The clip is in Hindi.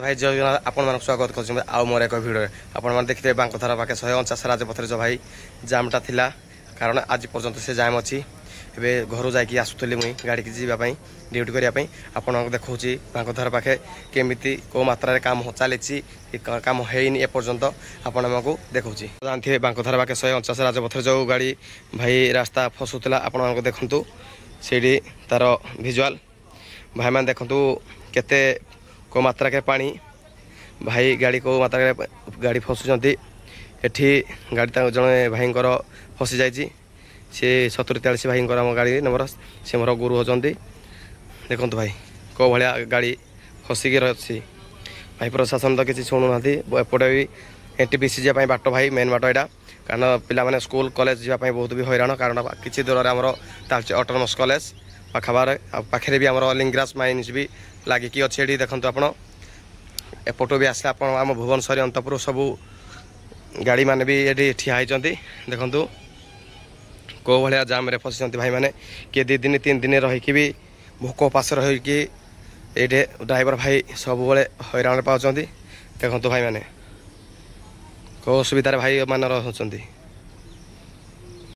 भाई जय जगन्नाथ आपण स्वागत कर आउ मोर एक भिडियो आपने देखते बांकधारा पाखे 149 राजपथ जो भाई जामटा थिला कारण आज पर्यंत से जाम अच्छी ए घर जाकि आसुली मुई गाड़ी की जावाई ड्यूटी करने आपण देखा बांकधारा पाखे केमी कौ मात्रा काम चली काम होनी एपर्यंत आपण देखा जानते बांकधारा पाखे 149 राजपथ जो गाड़ी भाई रास्ता फसुला आपण देखु से तार भिजुआल भाई मैंने देखु केते को मात्रा के पानी भाई गाड़ी को मात्रा के गाड़ी फसुँच एठी गाड़ी जड़े भाई फसी जाइए सी 70-43 भाई गाड़ी नंबर सी मोर गुरु होती देखु भाई कौ भाया गाड़ी फसिकी रही भाई प्रशासन तो किसी शुणुना एपटे भी एनटीपीसी जावाई बाट भाई मेन बाट यहाँ कारण पिला स्कूल कॉलेज जावाई बहुत भी हैरान कारण किसी दूर में आमर तालचे ऑटोनोमस कॉलेज पाखाबार पाखे भी आम लिंगराज माइन्स भी लगिकी अच्छे ये देखो आप एपटू भी आसले आम भुवनेश्वर अंतपुर सबू गाड़ी मैंने भी ये ठिया होती देखु कौ भाया जाम फसी भाई मैंने किए 2 दिन 3 दिन रहीकि भी भोक उपास रहीकि ये ड्राइवर भाई सब हैरान पाँच देखो भाई मैंने कौ असुविधार भाई मान रही